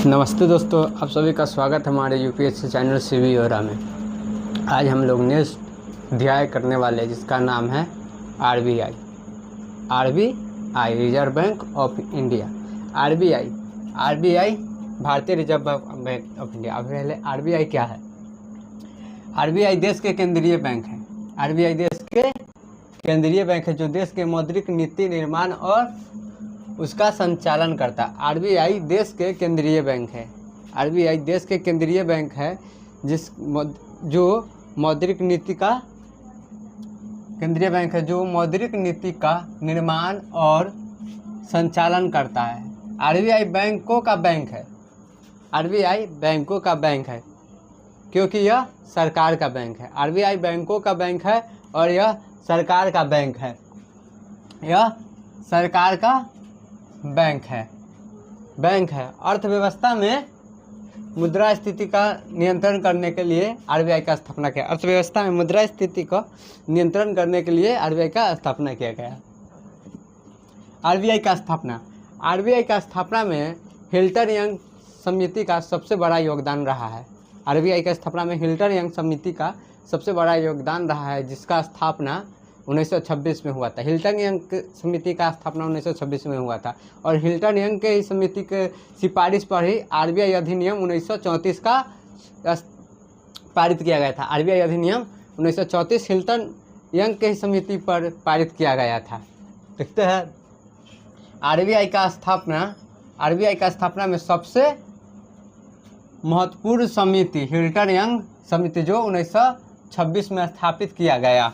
नमस्ते दोस्तों, आप सभी का स्वागत है हमारे यूपीएससी चैनल सीवी और में। आज हम लोग नेक्स्ट अध्याय करने वाले हैं जिसका नाम है RBI reserve bank of India. RBI भारतीय रिजर्व बैंक ऑफ इंडिया। अब पहले आरबीआई क्या है? आरबीआई देश के केंद्रीय बैंक है। आरबीआई देश के केंद्रीय बैंक है जो देश के मौद्रिक नीति निर्माण और उसका संचालन करता है। आरबीआई देश के केंद्रीय बैंक है। आरबीआई देश के केंद्रीय बैंक है जो मौद्रिक नीति का केंद्रीय बैंक है जो मौद्रिक नीति का निर्माण और संचालन करता है। आरबीआई बैंकों का बैंक है। आरबीआई बैंकों का बैंक है क्योंकि यह सरकार का बैंक है। आरबीआई बैंकों का बैंक है और यह सरकार का बैंक है। यह सरकार का बैंक है। अर्थव्यवस्था में मुद्रास्फीति का नियंत्रण करने के लिए आरबीआई का स्थापना किया। अर्थव्यवस्था में मुद्रास्फीति का नियंत्रण करने के लिए आरबीआई का स्थापना किया गया। आरबीआई का स्थापना में हिल्टन यंग समिति का सबसे बड़ा योगदान रहा है। आरबीआई का स्थापना में हिल्टन यंग समिति का सबसे बड़ा योगदान रहा है जिसका स्थापना 1926 में हुआ था। हिल्टन यंग समिति का स्थापना 1926 में हुआ था और हिल्टन यंग के ही समिति के सिफारिश पर ही आरबीआई अधिनियम 1934 का पारित किया गया था। आरबीआई अधिनियम 1934 हिल्टन यंग के ही समिति पर पारित किया गया था। देखते हैं आरबीआई का स्थापना में सबसे महत्वपूर्ण समिति हिल्टन यंग समिति जो 1926 में स्थापित किया गया।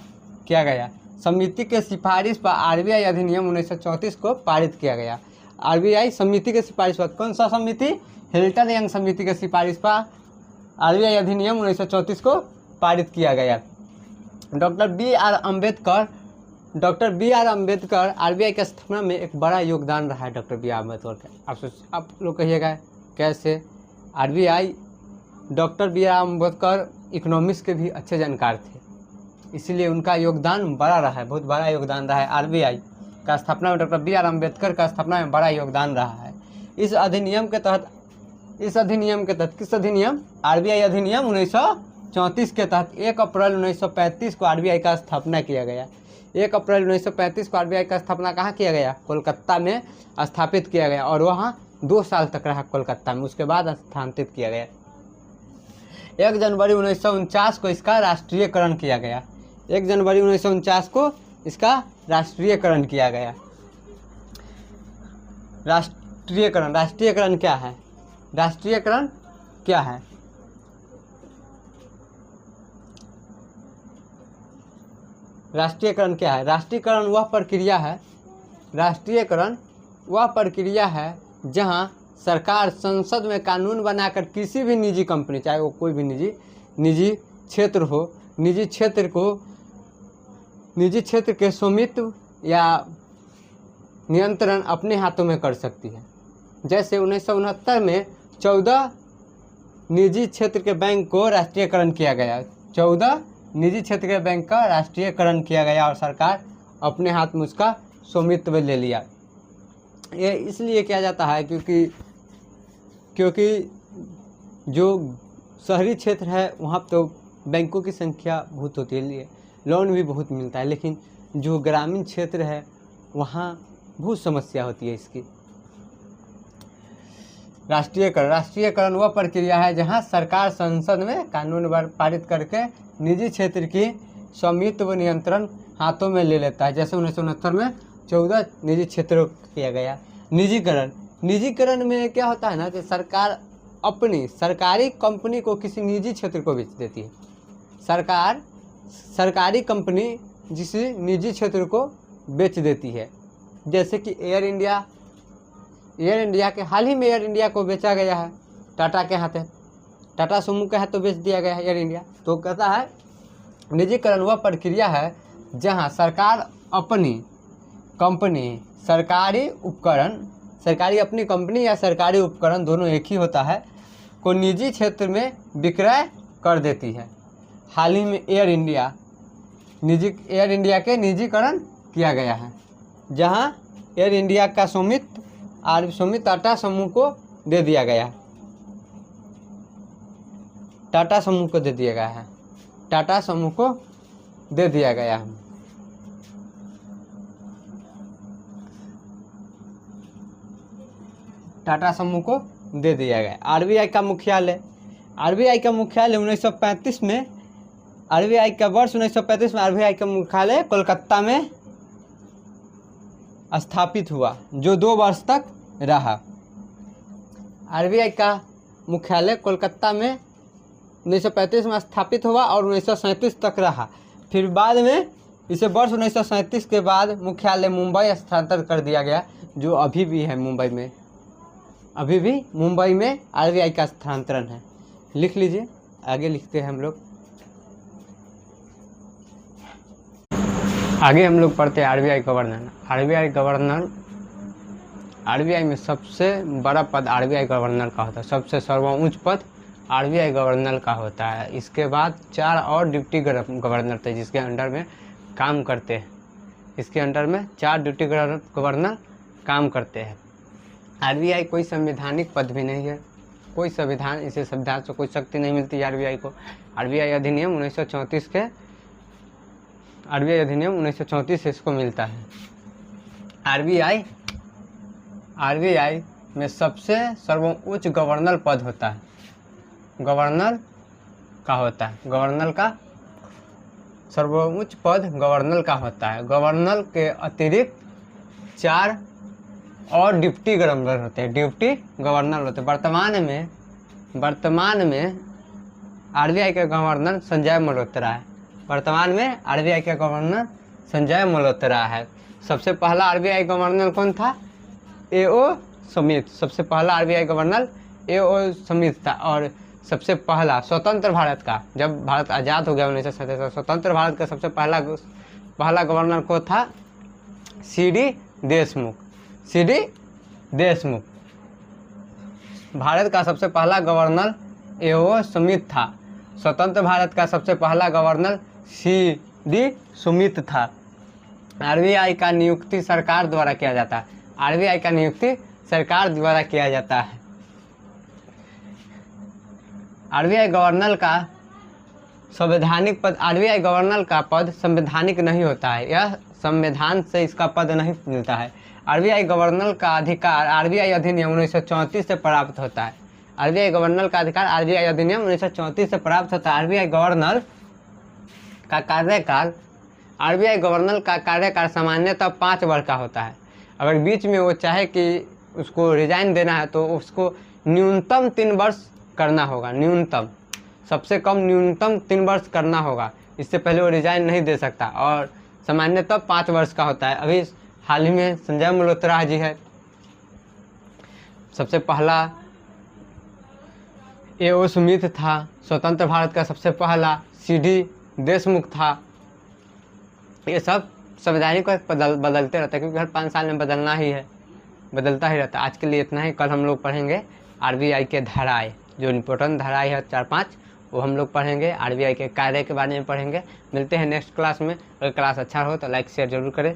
समिति के सिफारिश पर आरबीआई अधिनियम 1934 को पारित किया गया। आरबीआई समिति के सिफारिश पर कौन सा समिति? हिल्टन यंग समिति के सिफारिश पर आरबीआई अधिनियम 1934 को पारित किया गया। Doctor B R Ambedkar RBI के स्थापना में एक बड़ा योगदान रहा है। डॉक्टर बी आर अम्बेडकर का आप लोग कहिएगा कैसे? Doctor B R Ambedkar economics के भी अच्छे जानकार थे, इसलिए उनका योगदान बड़ा रहा है, बहुत बड़ा योगदान रहा है। आरबीआई का स्थापना में डॉक्टर बी आर अम्बेडकर का स्थापना में बड़ा योगदान रहा है। इस अधिनियम के तहत किस अधिनियम? आरबीआई अधिनियम 1934 के तहत 1 अप्रैल 1935 को आरबीआई का स्थापना किया गया। 1 अप्रैल 1935 को आरबीआई का स्थापना कहाँ किया गया? कोलकाता में स्थापित किया गया और वहाँ 2 साल तक रहा कोलकाता में, उसके बाद स्थानांतरित किया गया। 1 जनवरी 1949 को इसका राष्ट्रीयकरण किया गया। 1 जनवरी 1949 को इसका राष्ट्रीयकरण किया गया। राष्ट्रीयकरण क्या है? राष्ट्रीयकरण क्या है? राष्ट्रीयकरण वह प्रक्रिया है जहां सरकार संसद में कानून बनाकर किसी भी निजी कंपनी, चाहे वो कोई भी निजी क्षेत्र के स्वामित्व या नियंत्रण अपने हाथों में कर सकती है। जैसे 1969 में 14 निजी क्षेत्र के बैंक को राष्ट्रीयकरण किया गया। 14 निजी क्षेत्र के बैंक का राष्ट्रीयकरण किया गया और सरकार अपने हाथ में उसका स्वामित्व ले लिया। ये इसलिए किया जाता है क्योंकि जो शहरी क्षेत्र है वहाँ तो बैंकों की संख्या बहुत होती है, लिए लोन भी बहुत मिलता है, लेकिन जो ग्रामीण क्षेत्र है वहाँ बहुत समस्या होती है इसकी। राष्ट्रीयकरण वह प्रक्रिया है जहाँ सरकार संसद में कानून पारित करके निजी क्षेत्र की स्वामित्व नियंत्रण हाथों में ले लेता है। जैसे 1969 में 14 निजी क्षेत्रों किया गया। निजीकरण में क्या होता है ना कि सरकार अपनी सरकारी कंपनी को किसी निजी क्षेत्र को बेच देती है। सरकारी कंपनी जिसे निजी क्षेत्र को बेच देती है, जैसे कि एयर इंडिया के हाल ही में एयर इंडिया को बेचा गया है टाटा के हाथ, टाटा समूह के हाथों बेच दिया गया है एयर इंडिया। तो कहता है निजीकरण वह प्रक्रिया है जहां सरकार अपनी कंपनी सरकारी अपनी कंपनी या सरकारी उपकरण दोनों एक ही होता है को निजी क्षेत्र में विक्रय कर देती है। हाल ही में एयर इंडिया के निजीकरण किया गया है, जहां एयर इंडिया का स्वामित्व टाटा समूह को दे दिया गया। टाटा समूह को दे दिया गया है, टाटा समूह को दे दिया गया है। टाटा समूह को दे दिया गया। आरबीआई का मुख्यालय, आरबीआई का मुख्यालय 1935 में, आरबीआई का वर्ष 1935 में आरबीआई का मुख्यालय कोलकाता में स्थापित हुआ, जो 2 वर्ष तक रहा। आरबीआई का मुख्यालय कोलकाता में 1935 में स्थापित हुआ और 1937 तक रहा। फिर बाद में इसे वर्ष 1937 के बाद मुख्यालय मुंबई स्थानांतरित कर दिया गया, जो अभी भी है मुंबई में, अभी भी मुंबई में आरबीआई का स्थानांतरण है। लिख लीजिए, आगे लिखते हैं हम लोग। आगे हम लोग पढ़ते हैं RBI governor. RBI governor, RBI में सबसे बड़ा पद आरबीआई गवर्नर का होता है, सबसे सर्वोच्च पद आरबीआई गवर्नर का होता है। इसके बाद 4 और डिप्टी गवर्नर थे जिसके अंडर में काम करते हैं, इसके अंडर में 4 डिप्टी गवर्नर काम करते हैं। आरबीआई कोई संवैधानिक पद भी नहीं है, कोई संविधान, इसे संविधान से कोई शक्ति नहीं मिलती है आरबीआई को। आरबीआई अधिनियम 1934 के, आरबीआई अधिनियम 1934 से इसको मिलता है। आरबीआई में सबसे सर्वोच्च गवर्नर पद होता है, गवर्नर का होता है, गवर्नर का सर्वोच्च पद गवर्नर का होता है। गवर्नर के अतिरिक्त 4 और डिप्टी गवर्नर होते हैं, डिप्टी गवर्नर होते हैं। वर्तमान में आरबीआई के गवर्नर संजय मल्होत्रा है, वर्तमान में आरबीआई के गवर्नर संजय मल्होत्रा है। सबसे पहला आरबीआई गवर्नर कौन था? एओ स्मिथ, सबसे पहला आरबीआई गवर्नर एओ स्मिथ था। और सबसे पहला स्वतंत्र भारत का, जब भारत आज़ाद हो गया 1947, स्वतंत्र भारत का सबसे पहला गवर्नर को था सीडी देशमुख, सीडी देशमुख। भारत का सबसे पहला गवर्नर एओ स्मिथ था। स्वतंत्र भारत का सबसे पहला गवर्नर सीडी स्मिथ था। आरबीआई का नियुक्ति सरकार द्वारा किया जाता है, आरबीआई का नियुक्ति सरकार द्वारा किया जाता है। आरबीआई गवर्नर का संवैधानिक पद, आरबीआई गवर्नर का पद संवैधानिक नहीं होता है, यह संविधान से इसका पद नहीं मिलता है। आरबीआई गवर्नर का अधिकार आरबीआई अधिनियम 1934 से प्राप्त होता है। आरबीआई गवर्नर का अधिकार आरबीआई अधिनियम 1934 से प्राप्त होता है। आरबीआई गवर्नर का कार्यकाल, आरबीआई गवर्नर का कार्यकाल सामान्यतः 5 वर्ष का होता है। अगर बीच में वो चाहे कि उसको रिजाइन देना है तो उसको न्यूनतम 3 वर्ष करना होगा, न्यूनतम, सबसे कम न्यूनतम 3 वर्ष करना होगा, इससे पहले वो रिजाइन नहीं दे सकता। और सामान्यतः 5 वर्ष का होता है। अभी हाल ही में संजय मल्होत्रा जी है, सबसे पहला एओ स्मिथ था, स्वतंत्र भारत का सबसे पहला सीडी देशमुख था। ये सब संवैधानिक बदलते रहता है, क्योंकि हर 5 साल में बदलना ही है, बदलता ही रहता है। आज के लिए इतना ही। कल हम लोग पढ़ेंगे आरबीआई के धाराएं, जो इम्पोर्टेंट धाराएं है 4-5, वो हम लोग पढ़ेंगे। आरबीआई के कार्य के बारे में पढ़ेंगे। मिलते हैं नेक्स्ट क्लास में। अगर क्लास अच्छा हो तो लाइक शेयर जरूर करें।